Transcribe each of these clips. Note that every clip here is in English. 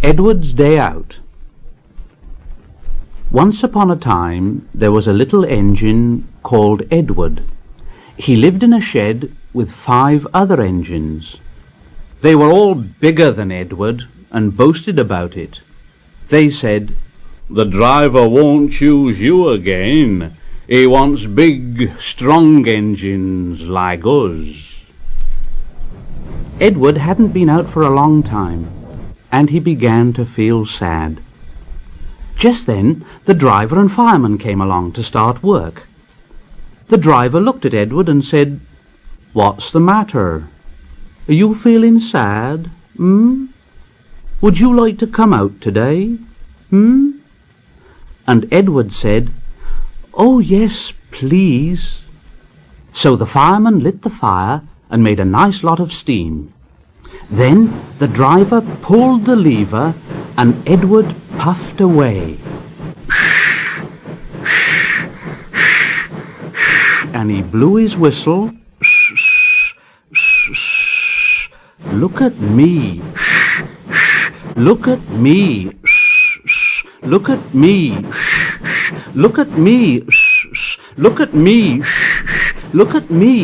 Edward's Day Out. Once upon a time there was a little engine called Edward. He lived in a shed with 5 other engines. They were all bigger than Edward and boasted about it. They said, "The driver won't choose you again. He wants big, strong engines like us." Edward hadn't been out for a long time, and he began to feel sad. Just then the driver and fireman came along to start work. The driver looked at Edward and said, "What's the matter? Are you feeling sad? Would you like to come out today? And Edward said, "Oh yes, please." So the fireman lit the fire and made a nice lot of steam. Then the driver pulled the lever and Edward puffed away. And he blew his whistle. "Look at me. Look at me. Look at me. Look at me. Look at me. Look at me."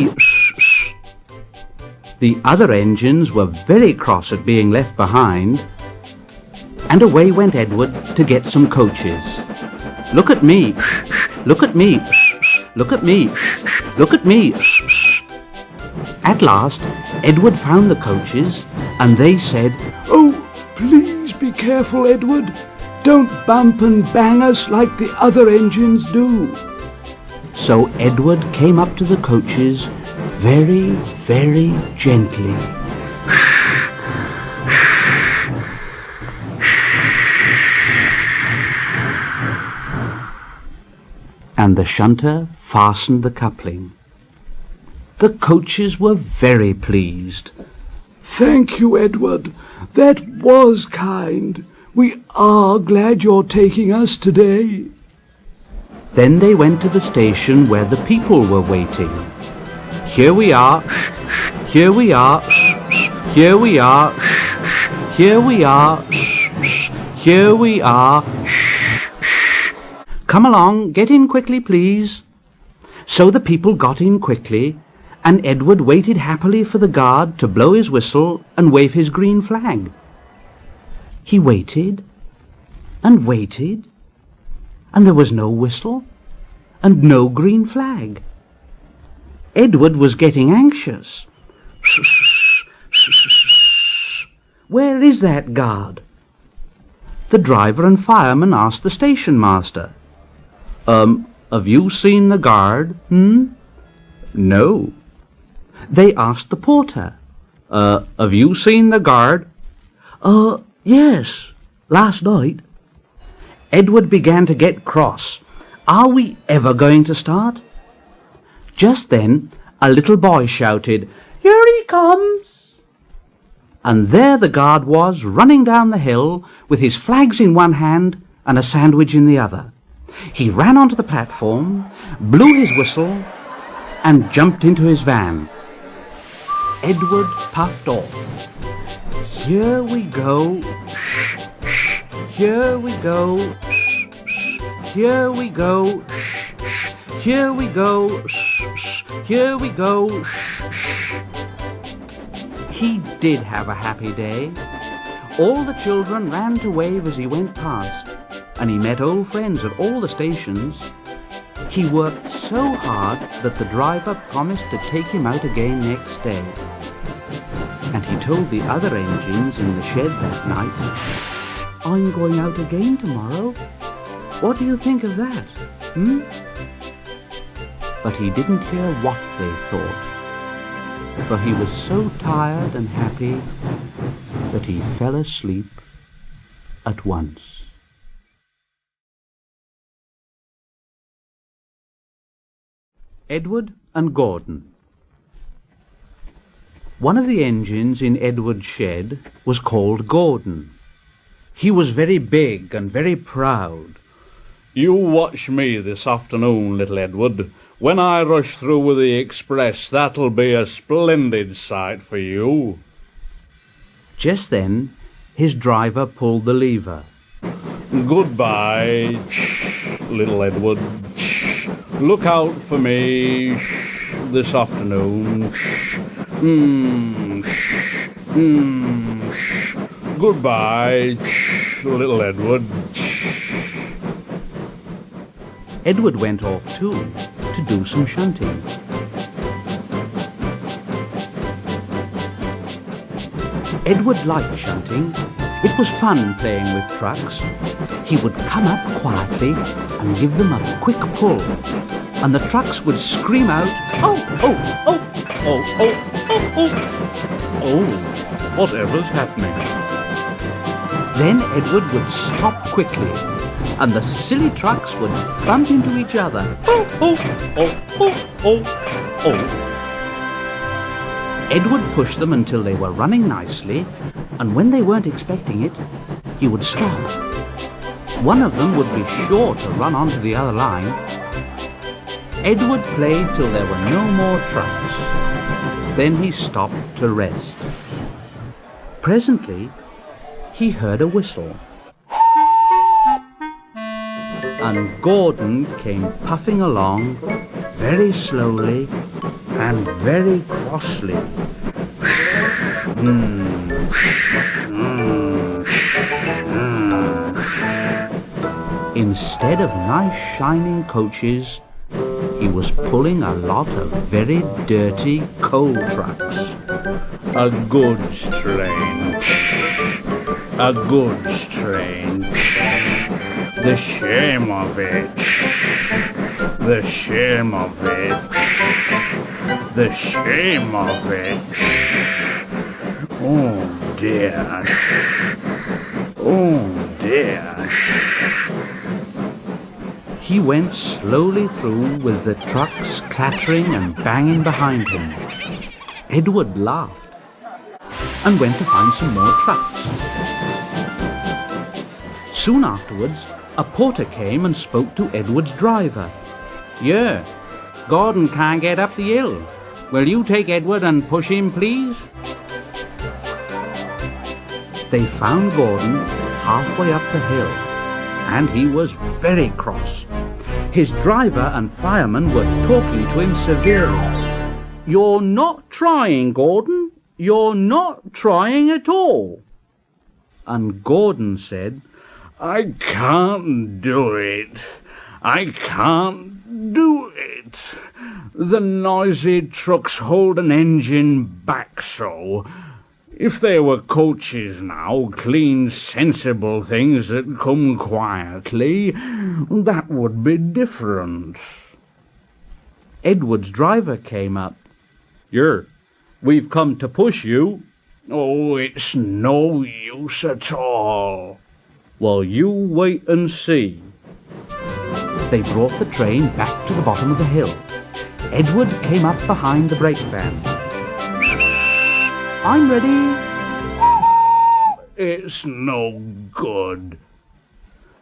The other engines were very cross at being left behind, and away went Edward to get some coaches. "Look at me. Look at me. Look at me. Look at me." At last Edward found the coaches, and they said, "Oh, please be careful, Edward. Don't bump and bang us like the other engines do." So Edward came up to the coaches very, very gently. And the shunter fastened the coupling. The coaches were very pleased. "Thank you, Edward. That was kind. We are glad you're taking us today." Then they went to the station where the people were waiting. "Here we are. Here we are. Here we are. Here we are. Here we are. Come along, get in quickly, please." So the people got in quickly, and Edward waited happily for the guard to blow his whistle and wave his green flag. He waited and waited, and there was no whistle and no green flag. Edward was getting anxious. "Where is that guard?" The driver and fireman asked the station master. Have you seen the guard?" "No." They asked the porter. Have you seen the guard?" Yes, last night." Edward began to get cross. Are we ever going to start? Just then a little boy shouted, "Here he comes!" And there the guard was, running down the hill with his flags in one hand and a sandwich in the other. He ran onto the platform, blew his whistle, and jumped into his van. Edward puffed off. "Here we go. Here we go. Here we go. Here we go. Here we go." He did have a happy day. All the children ran to wave as he went past, and he met old friends at all the stations. He worked so hard that the driver promised to take him out again next day. And he told the other engines in the shed that night, "I'm going out again tomorrow. What do you think of that? But he didn't hear what they thought, for he was so tired and happy that he fell asleep at once. Edward and Gordon. One of the engines in Edward's shed was called Gordon. He was very big and very proud. "You watch me this afternoon, little Edward. When I rush through with the express, that'll be a splendid sight for you." Just then His driver pulled the lever. Goodbye, little Edward. Look out for me this afternoon. Goodbye, little Edward. Edward went off too, to do some shunting. Edward liked shunting. It was fun playing with trucks. He would come up quietly and give them a quick pull, and the trucks would scream out, "Oh, oh, oh, Oh, oh, oh, oh. Oh, whatever's happening? Then Edward would stop quickly, and the silly trucks would bump into each other. Oh, oh, oh, oh, oh, oh. Edward pushed them until they were running nicely, and when they weren't expecting it, he would stop. One of them would be sure to run onto the other line. Edward played till there were no more trucks. Then he stopped to rest. Presently, he heard a whistle. And Gordon came puffing along very slowly and very crossly. Instead of nice shining coaches, he was pulling a lot of very dirty coal trucks. A goods train. A goods train. The shame of it. The shame of it. The shame of it. Oh dear. Oh dear. He went slowly through with the trucks clattering and banging behind him. Edward laughed and went to find some more trucks. Soon afterwards, a porter came and spoke to Edward's driver. "Yeah, Gordon can't get up the hill. Will you take Edward and push him, please?" They found Gordon halfway up the hill, and he was very cross. His driver and fireman were talking to him severely. "You're not trying, Gordon. You're not trying at all." And Gordon said, I can't do it. I can't do it. The noisy trucks hold an engine back so. If they were coaches now, clean, sensible things that come quietly, that would be different. Edward's driver came up. "Here, we've come to push you." "Oh, it's no use at all." "Well, you wait and see." They brought the train back to the bottom of the hill. Edward came up behind the brake van. "I'm ready." "It's no good."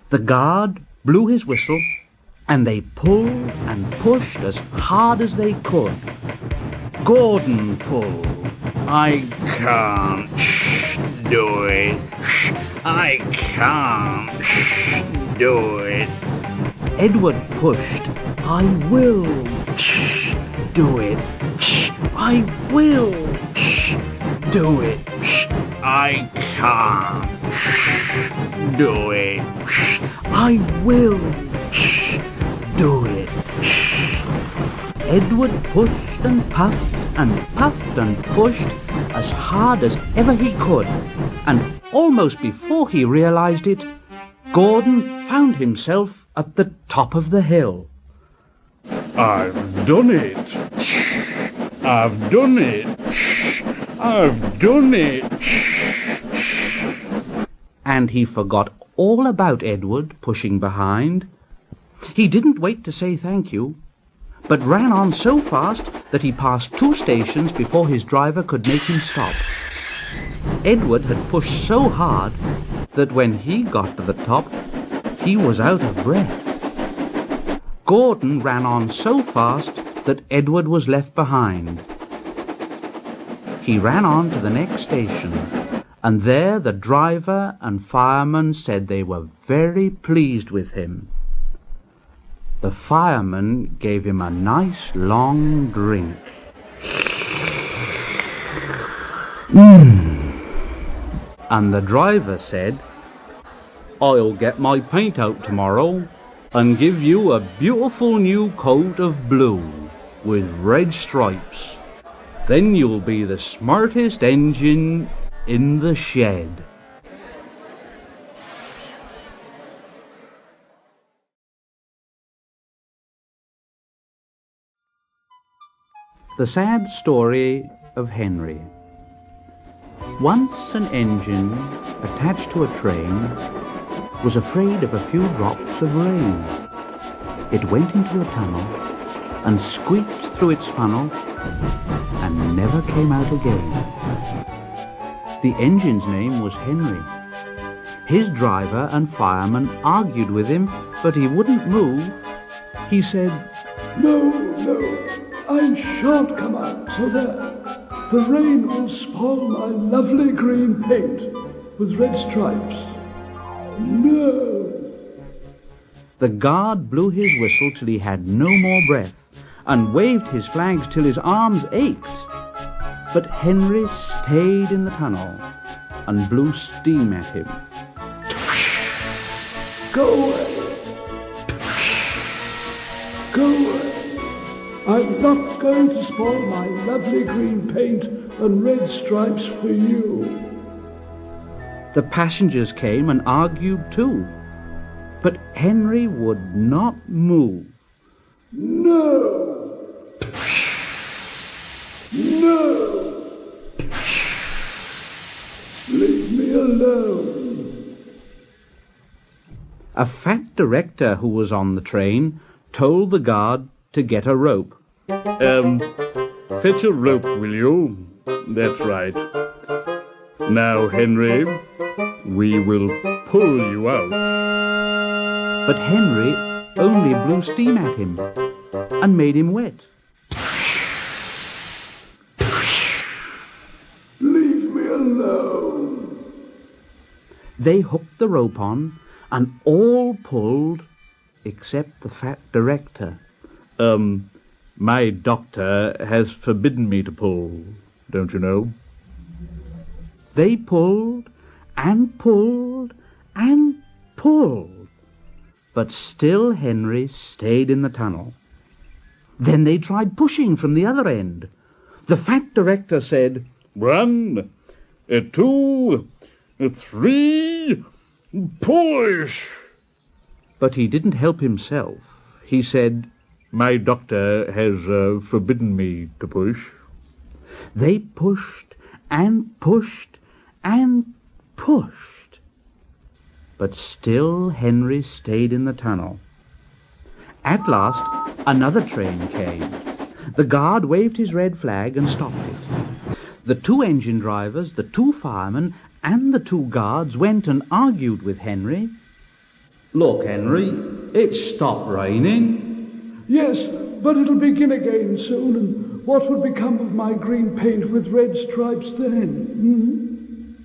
The guard blew his whistle, and they pulled and pushed as hard as they could. Gordon pulled. I can't do it. I can't do it. Edward pushed. "I will do it. I will do it." I can't do it. "I will do it." Edward pushed and puffed and pushed as hard as ever he could, and almost before he realized it, Gordon found himself at the top of the hill. I've done it. I've done it. I've done it. And he forgot all about Edward pushing behind. He didn't wait to say thank you, but ran on so fast that he passed 2 stations before his driver could make him stop. Edward had pushed so hard that when he got to the top, he was out of breath. Gordon ran on so fast that Edward was left behind. He ran on to the next station, and there the driver and fireman said they were very pleased with him. The fireman gave him a nice long drink. And the driver said, "I'll get my paint out tomorrow and give you a beautiful new coat of blue with red stripes. Then you'll be the smartest engine in the shed." The sad story of Henry. Once an engine attached to a train was afraid of a few drops of rain. It went into a tunnel and squeaked through its funnel and never came out again. The engine's name was Henry. His driver and fireman argued with him, but he wouldn't move. He said, No, I shan't come out so that the rain will spoil my lovely green paint with red stripes. No. The guard blew his whistle till he had no more breath and waved his flags till his arms ached. But Henry stayed in the tunnel and blew steam at him. Go away. Go away. I'm not going to spoil my lovely green paint and red stripes for you. The passengers came and argued too, but Henry would not move. No! No! Leave me alone. A fat director who was on the train told the guard to get a rope. Fetch a rope, will you? That's right. Now, Henry, we will pull you out. But Henry only blew steam at him and made him wet. Leave me alone. They hooked the rope on and all pulled except the fat director. My doctor has forbidden me to pull, don't you know? They pulled and pulled and pulled, but still Henry stayed in the tunnel. Then they tried pushing from the other end. The fat director said, 1, 2, 3, push! But he didn't help himself. He said, My doctor has forbidden me to push. They pushed and pushed and pushed, but still Henry stayed in the tunnel. At last, another train came. The guard waved his red flag and stopped it. The 2 engine drivers, the 2 firemen, and the 2 guards went and argued with Henry. "Look, Henry, it's stopped raining." Yes, but it'll begin again soon, and what would become of my green paint with red stripes then?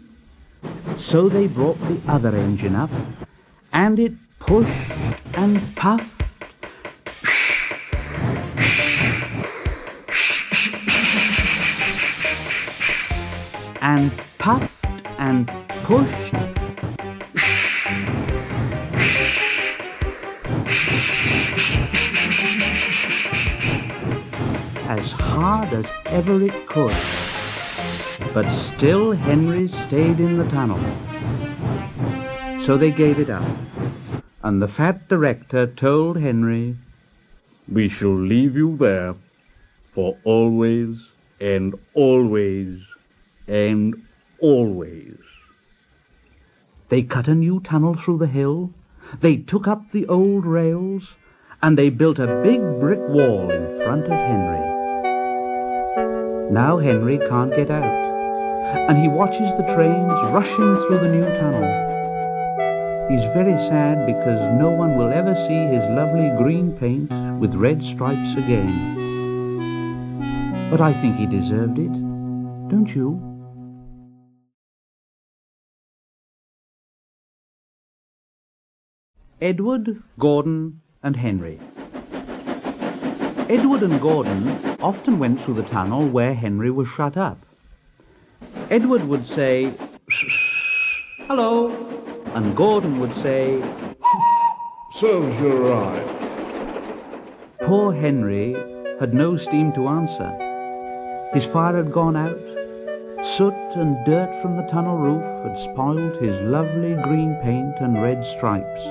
So they brought the other engine up, and it pushed and puffed. And puffed and pushed. As hard as ever it could. But still Henry stayed in the tunnel. So they gave it up, and the fat director told Henry, We shall leave you there for always and always and always. They cut a new tunnel through the hill, they took up the old rails, and they built a big brick wall in front of Henry. Now Henry can't get out, and he watches the trains rushing through the new tunnel. He's very sad because no one will ever see his lovely green paint with red stripes again. But I think he deserved it, don't you? Edward, Gordon, and Henry. Edward and Gordon often went through the tunnel where Henry was shut up. Edward would say, "Hello," and Gordon would say, Serves you right. Poor Henry had no steam to answer. His fire had gone out. Soot and dirt from the tunnel roof had spoiled his lovely green paint and red stripes.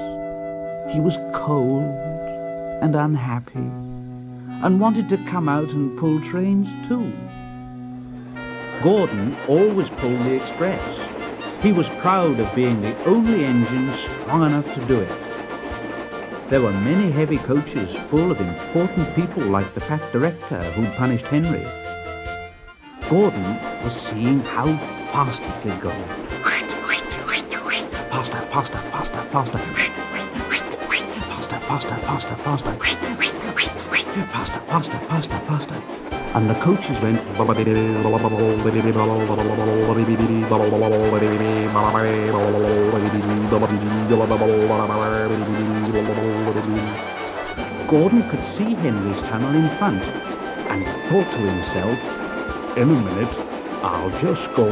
He was cold and unhappy and wanted to come out and pull trains too. Gordon always pulled the express. He was proud of being the only engine strong enough to do it. There were many heavy coaches full of important people like the fat director who'd punished Henry. Gordon was seeing how fast he could go. Faster, faster, faster, faster. Faster, faster, faster, faster. Faster, faster, faster, faster. And the coaches went. Gordon could see Henry's tunnel in front and thought to himself, In a minute, I'll just go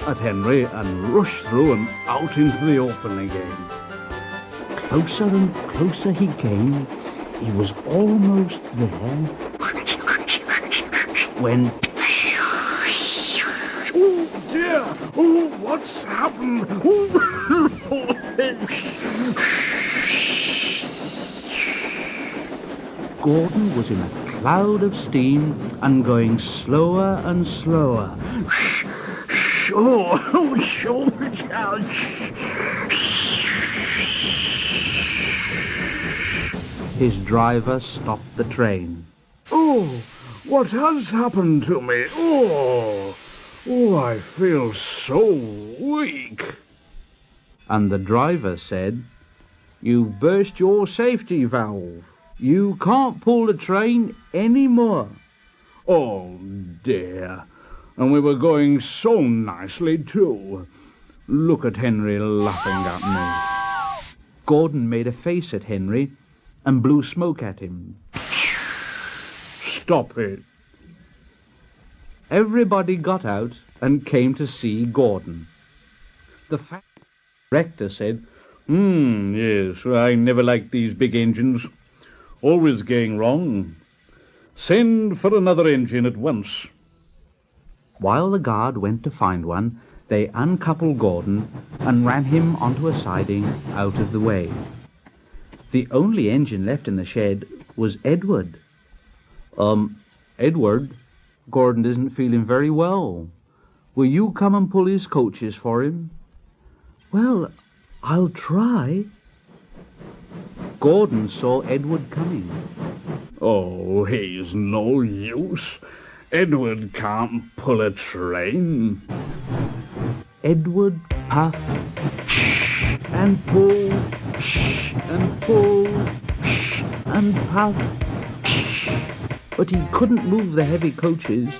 at Henry and rush through and out into the open again. closer and closer he came. He was almost there when... Oh dear! Oh, what's happened? Gordon was in a cloud of steam and going slower and slower. His driver stopped the train. Oh, what has happened to me? Oh, I feel so weak. And the driver said, "You've burst your safety valve. You can't pull the train any more." Oh dear, and we were going so nicely too. Look at Henry laughing at me. Gordon made a face at Henry and blew smoke at him. Stop it. Everybody got out and came to see Gordon. The fat director said, Yes, I never liked these big engines. Always going wrong. Send for another engine at once." While the guard went to find one, they uncoupled Gordon and ran him onto a siding out of the way. The only engine left in the shed was Edward. Edward, Gordon isn't feeling very well. Will you come and pull his coaches for him?" "Well, I'll try." Gordon saw Edward coming. Oh, he's no use. Edward can't pull a train. Edward puffed and pulled and pulled and puffed, but he couldn't move the heavy coaches.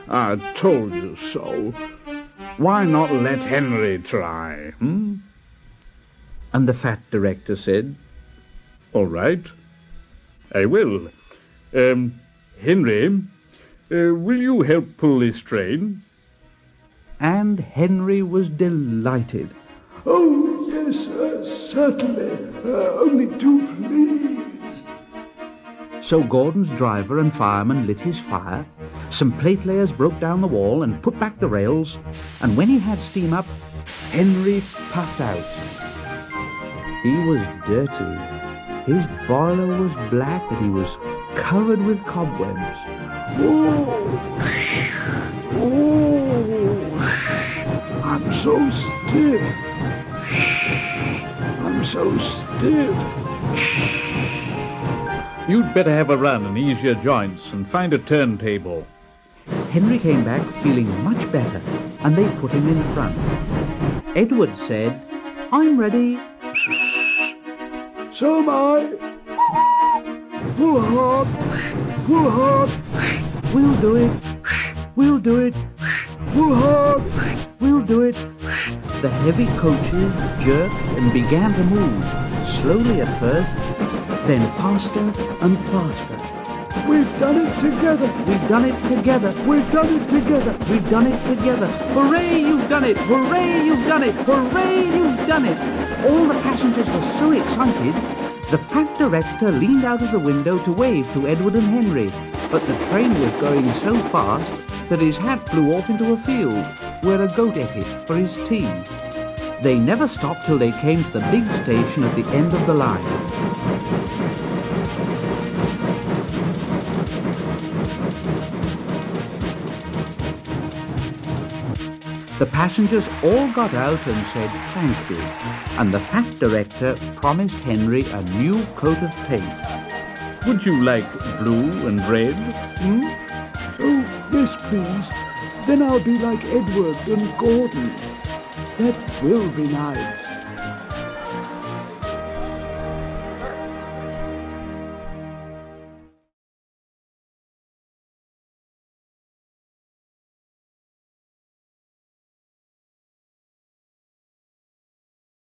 I told you so. Why not let Henry try, And the fat director said, "All right, I will. Henry, will you help pull this train?" And Henry was delighted. Oh, yes, certainly. Only too pleased. So Gordon's driver and fireman lit his fire, some plate layers broke down the wall and put back the rails, and when he had steam up, Henry puffed out. He was dirty. His boiler was black and he was covered with cobwebs. I'm so stiff. I'm so stiff. You'd better have a run and ease your joints and find a turntable. Henry came back feeling much better, and they put him in front. Edward said, "I'm ready." So am I. Pull hard. Pull hard. "We'll do it. We'll do it. Pull hard. We'll do it." The heavy coaches jerked and began to move, slowly at first, then faster and faster. We've done it together. We've done it together. We've done it together. We've done it together. Hooray, you've done it! Hooray, you've done it! Hooray, you've done it! All the passengers were so excited, the fat director leaned out of the window to wave to Edward and Henry, but the train was going so fast that his hat flew off into a field where a goat ate it for his tea. They never stopped till they came to the big station at the end of the line. The passengers all got out and said thank you, and the fat director promised Henry a new coat of paint. Would you like blue and red? Oh, yes, please. Then I'll be like Edward and Gordon. That will be nice.